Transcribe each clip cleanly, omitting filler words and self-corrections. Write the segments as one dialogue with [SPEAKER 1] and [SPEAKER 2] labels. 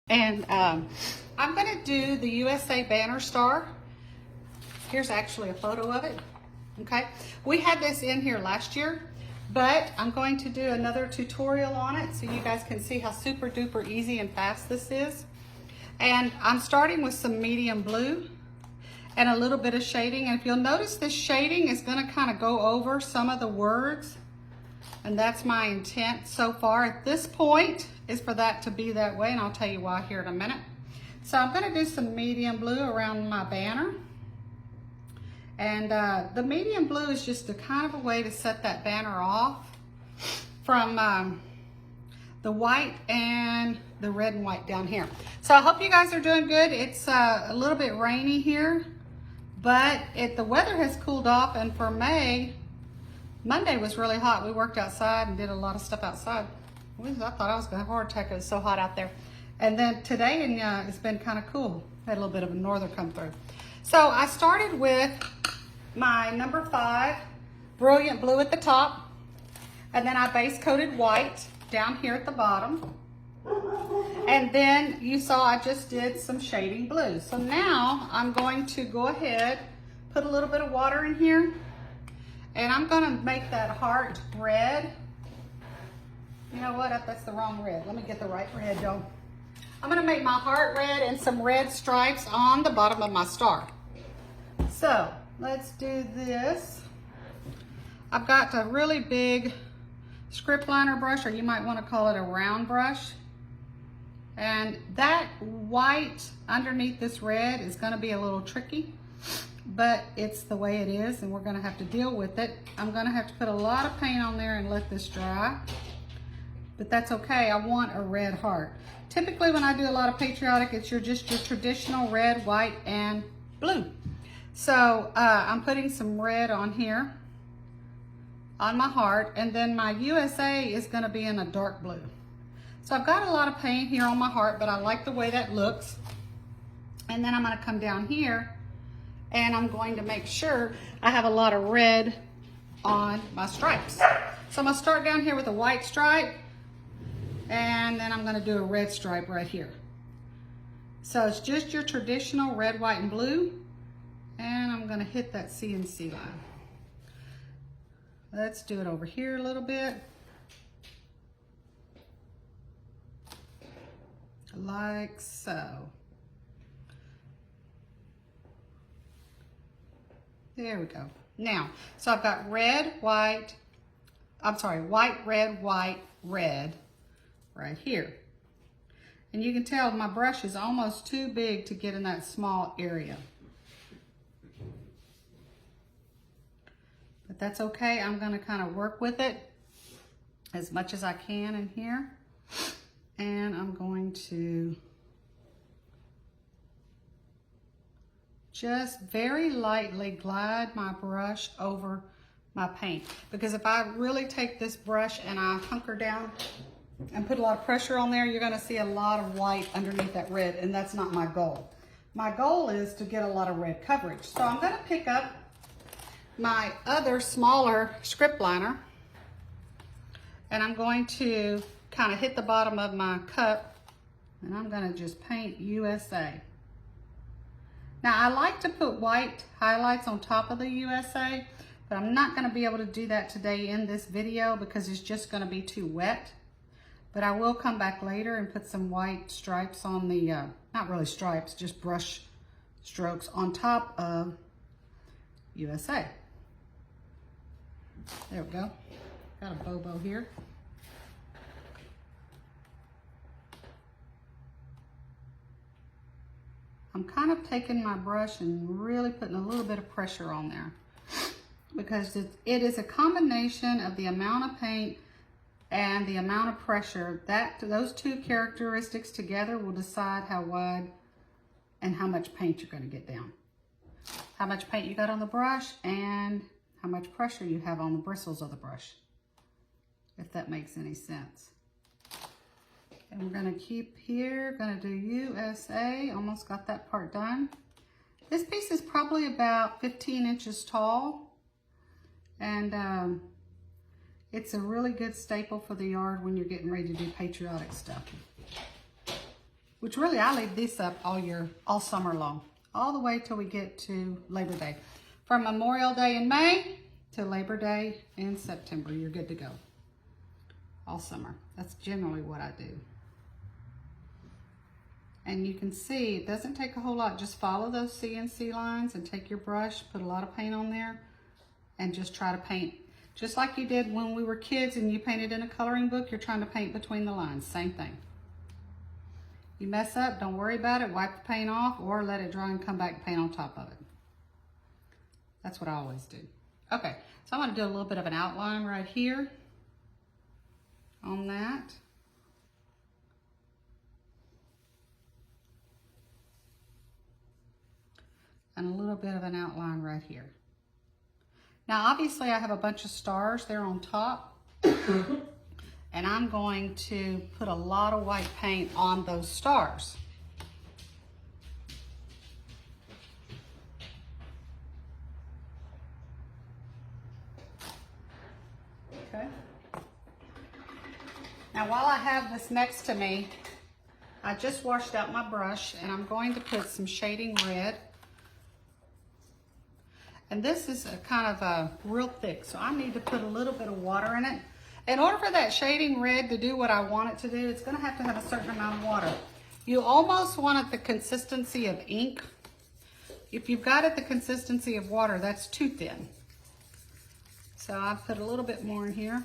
[SPEAKER 1] And I'm going to do the USA banner star. Here's actually a photo of it. Okay, we had this in here last year, but I'm going to do another tutorial on it so you guys can see how super duper easy and fast this is. And I'm starting with some medium blue and a little bit of shading. And if you'll notice, this shading is going to kind of go over some of the words. And that's my intent so far at this point, is for that to be that way. And I'll tell you why here in a minute. So I'm going to do some medium blue around my banner. And the medium blue is just a kind of a way to set that banner off from the white and the red and white down here. So I hope you guys are doing good. It's a little bit rainy here, but the weather has cooled off. And for May, Monday was really hot. We worked outside and did a lot of stuff outside. I thought I was going to have a heart attack. It was so hot out there. And then today, it's been kind of cool. Had a little bit of a norther come through. So I started with my number 5 brilliant blue at the top, and then I base coated white down here at the bottom. And then you saw I just did some shading blue. So now I'm going to go ahead, put a little bit of water in here, and I'm going to make that heart red. You know what? That's the wrong red. Let me get the right red, y'all. I'm going to make my heart red and some red stripes on the bottom of my star. So let's do this. I've got a really big script liner brush, or you might want to call it a round brush. And that white underneath this red is going to be a little tricky, but it's the way it is, and we're going to have to deal with it. I'm going to have to put a lot of paint on there and let this dry, but that's okay. I want a red heart. Typically when I do a lot of patriotic, it's just your traditional red, white, and blue. So I'm putting some red on here on my heart, and then my USA is going to be in a dark blue. So I've got a lot of paint here on my heart, but I like the way that looks. And then I'm going to come down here and I'm going to make sure I have a lot of red on my stripes. So I'm going to start down here with a white stripe, and then I'm going to do a red stripe right here. So it's just your traditional red, white, and blue. And I'm going to hit that CNC line. Let's do it over here a little bit. Like so. There we go. Now, so I've got red, white, white, red, white, red right here. And you can tell my brush is almost too big to get in that small area. But that's okay. I'm going to kind of work with it as much as I can in here. And I'm going to just very lightly glide my brush over my paint. Because if I really take this brush and I hunker down and put a lot of pressure on there, you're going to see a lot of white underneath that red, and that's not my goal. My goal is to get a lot of red coverage. So I'm going to pick up my other smaller script liner, and I'm going to kind of hit the bottom of my cup, and I'm going to just paint USA. Now I like to put white highlights on top of the USA, but I'm not going to be able to do that today in this video because it's just going to be too wet. But I will come back later and put some white stripes on the, not really stripes, just brush strokes on top of USA. There we go. Got a bobo here. I'm kind of taking my brush and really putting a little bit of pressure on there, because it is a combination of the amount of paint and the amount of pressure. Those two characteristics together will decide how wide and how much paint you're going to get down. How much paint you got on the brush and how much pressure you have on the bristles of the brush, if that makes any sense. And we're going to keep here, going to do USA, almost got that part done. This piece is probably about 15 inches tall, and it's a really good staple for the yard when you're getting ready to do patriotic stuff. which really I leave this up all summer long, all the way till we get to Labor Day. From Memorial Day in May to Labor Day in September, you're good to go. All summer. That's generally what I do. And you can see it doesn't take a whole lot. Just follow those CNC lines and take your brush, put a lot of paint on there, and just try to paint. Just like you did when we were kids and you painted in a coloring book, you're trying to paint between the lines. Same thing. You mess up, don't worry about it. Wipe the paint off or let it dry and come back and paint on top of it. That's what I always do. Okay, so I'm going to do a little bit of an outline right here on that. And a little bit of an outline right here. Now, obviously, I have a bunch of stars there on top. And I'm going to put a lot of white paint on those stars. Okay. Now, while I have this next to me, I just washed out my brush and I'm going to put some shading red. And this is a kind of a real thick, so I need to put a little bit of water in it. In order for that shading red to do what I want it to do, it's going to have a certain amount of water. You almost want it the consistency of ink. If you've got it the consistency of water, that's too thin. So I put a little bit more in here.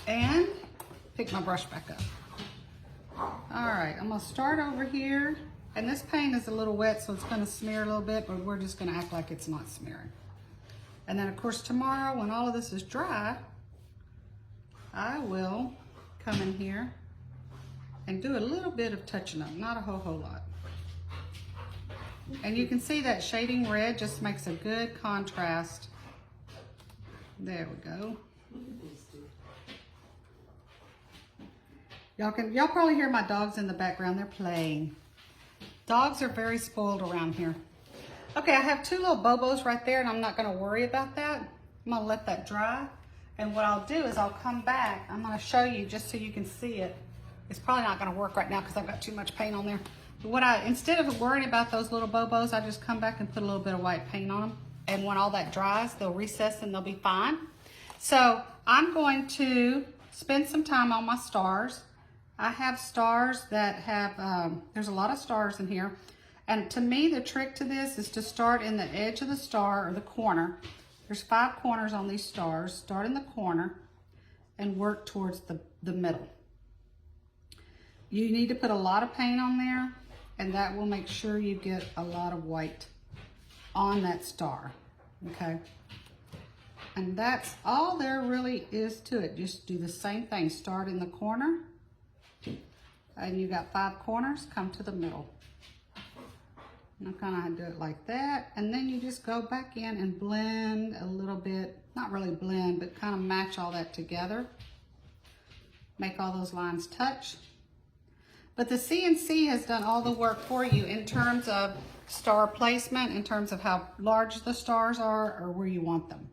[SPEAKER 1] And pick my brush back up. All right, I'm going to start over here. And this paint is a little wet, so it's going to smear a little bit, but we're just going to act like it's not smearing. And then, of course, tomorrow, when all of this is dry, I will come in here and do a little bit of touching up, not a whole lot. And you can see that shading red just makes a good contrast. There we go. Y'all probably hear my dogs in the background. They're playing. Dogs are very spoiled around here. Okay, I have two little bobos right there, and I'm not going to worry about that. I'm going to let that dry. And what I'll do is I'll come back. I'm going to show you just so you can see it. It's probably not going to work right now because I've got too much paint on there. But instead of worrying about those little bobos, I just come back and put a little bit of white paint on them. And when all that dries, they'll recess and they'll be fine. So I'm going to spend some time on my stars. I have stars that have, there's a lot of stars in here. And to me, the trick to this is to start in the edge of the star or the corner. There's 5 corners on these stars. Start in the corner and work towards the middle. You need to put a lot of paint on there, and that will make sure you get a lot of white on that star, okay? And that's all there really is to it. Just do the same thing. Start in the corner. And you got 5 corners, come to the middle. And I'm kind of do it like that. And then you just go back in and blend a little bit, not really blend, but kind of match all that together. Make all those lines touch. But the CNC has done all the work for you in terms of star placement, in terms of how large the stars are or where you want them.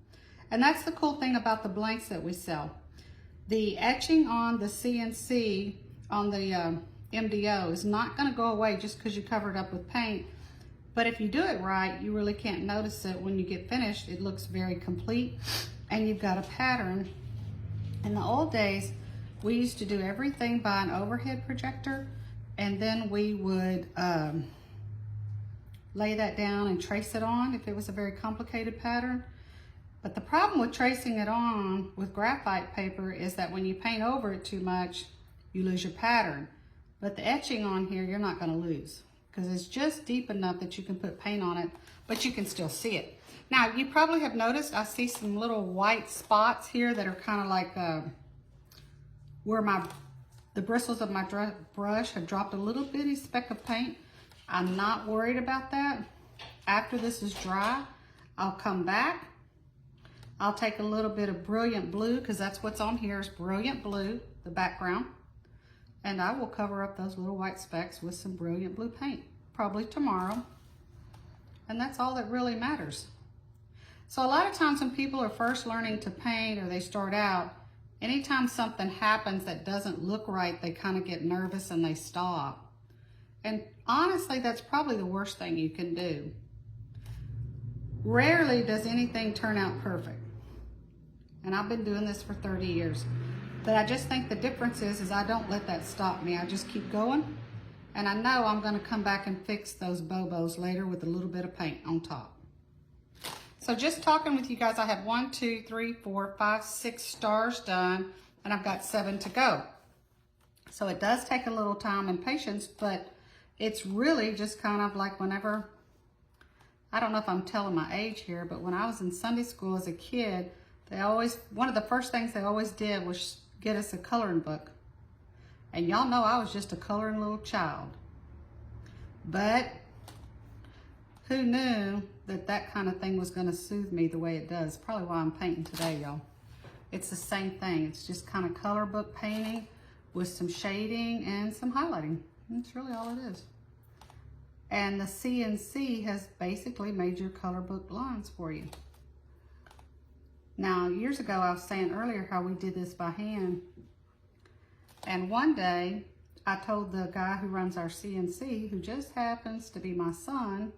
[SPEAKER 1] And that's the cool thing about the blanks that we sell. The etching on the CNC on the MDO is not going to go away just because you cover it up with paint. But if you do it right, you really can't notice it when you get finished. It looks very complete and you've got a pattern. In the old days, we used to do everything by an overhead projector, and then we would lay that down and trace it on if it was a very complicated pattern. But the problem with tracing it on with graphite paper is that when you paint over it too much, you lose your pattern. But the etching on here, you're not going to lose because it's just deep enough that you can put paint on it, but you can still see it. Now, you probably have noticed I see some little white spots here that are kind of like where the bristles of my brush have dropped a little bitty speck of paint. I'm not worried about that. After this is dry, I'll come back. I'll take a little bit of brilliant blue, because that's what's on here is brilliant blue, the background. And I will cover up those little white specks with some brilliant blue paint, probably tomorrow. And that's all that really matters. So a lot of times when people are first learning to paint or they start out, anytime something happens that doesn't look right, they kind of get nervous and they stop. And honestly, that's probably the worst thing you can do. Rarely does anything turn out perfect. And I've been doing this for 30 years. But I just think the difference is I don't let that stop me. I just keep going. And I know I'm going to come back and fix those bobos later with a little bit of paint on top. So just talking with you guys, I have 1, 2, 3, 4, 5, 6 stars done. And I've got 7 to go. So it does take a little time and patience, but it's really just kind of like whenever, I don't know if I'm telling my age here, but when I was in Sunday school as a kid, one of the first things they always did was get us a coloring book. And y'all know I was just a coloring little child. But who knew that that kind of thing was going to soothe me the way it does? Probably why I'm painting today, y'all. It's the same thing. It's just kind of color book painting with some shading and some highlighting. That's really all it is. And the CNC has basically made your color book lines for you. Now, years ago, I was saying earlier how we did this by hand. And one day, I told the guy who runs our CNC, who just happens to be my son,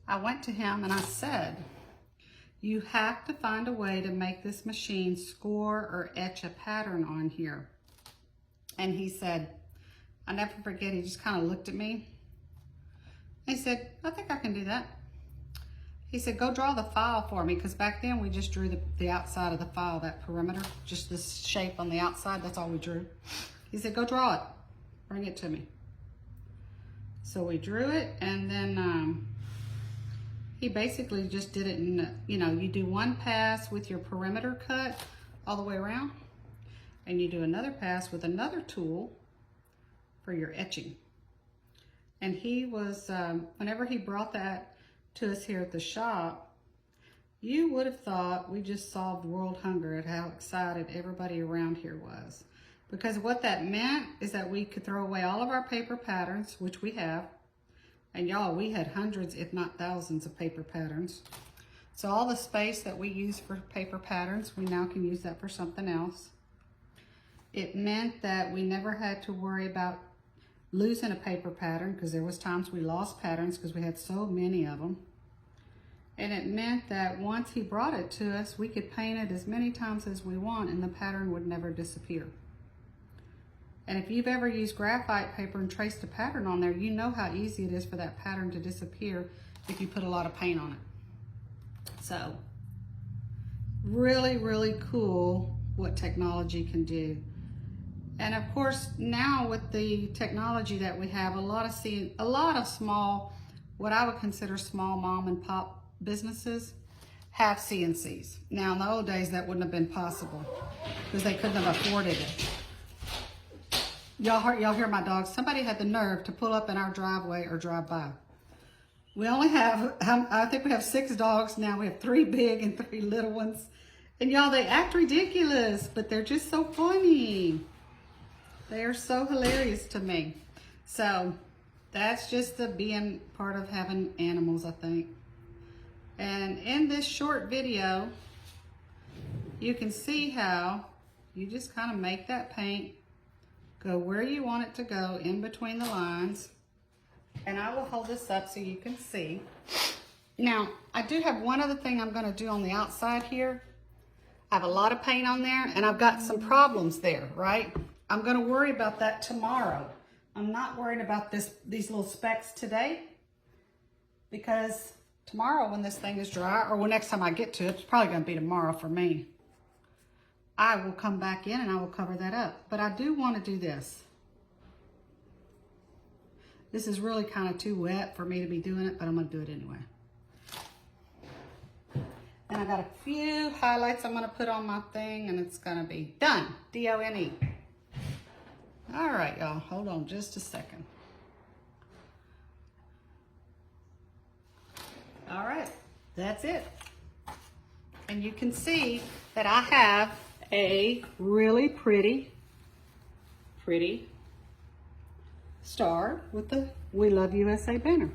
[SPEAKER 1] I went to him and I said, you have to find a way to make this machine score or etch a pattern on here. And he said, I never forget, he just kind of looked at me. He said, I think I can do that. He said, go draw the file for me, because back then we just drew the outside of the file, that perimeter, just this shape on the outside, that's all we drew. He said, go draw it, bring it to me. So we drew it, and then he basically just did it in, you do one pass with your perimeter cut all the way around, and you do another pass with another tool for your etching. And he was, whenever he brought that to us here at the shop, you would have thought we just solved world hunger at how excited everybody around here was. Because what that meant is that we could throw away all of our paper patterns, which we have. And y'all, we had hundreds, if not thousands, of paper patterns. So all the space that we use for paper patterns, we now can use that for something else. It meant that we never had to worry about losing a paper pattern, because there was times we lost patterns because we had so many of them. And it meant that once he brought it to us, we could paint it as many times as we want and the pattern would never disappear. And if you've ever used graphite paper and traced a pattern on there, you know how easy it is for that pattern to disappear if you put a lot of paint on it. So really, really cool what technology can do. And of course, now with the technology that we have, a lot of small, what I would consider small mom and pop businesses have CNCs. Now, in the old days, that wouldn't have been possible because they couldn't have afforded it. Y'all hear my dogs? Somebody had the nerve to pull up in our driveway or drive by. We only have, I think we have 6 dogs now. We have 3 big and 3 little ones. And y'all, they act ridiculous, but they're just so funny. They are so hilarious to me. So that's just the being part of having animals, I think. And in this short video, you can see how you just kind of make that paint go where you want it to go in between the lines. And I will hold this up so you can see. Now, I do have one other thing I'm going to do on the outside here. I have a lot of paint on there and I've got some problems there, right? I'm going to worry about that tomorrow. I'm not worried about these little specks today, because tomorrow when this thing is dry, or when next time I get to it, it's probably going to be tomorrow for me, I will come back in and I will cover that up. But I do want to do this. This is really kind of too wet for me to be doing it, but I'm going to do it anyway. And I got a few highlights I'm going to put on my thing, and it's going to be done. D-O-N-E. All right, y'all, hold on just a second. All right, that's it. And you can see that I have a really pretty star with the We Love USA banner.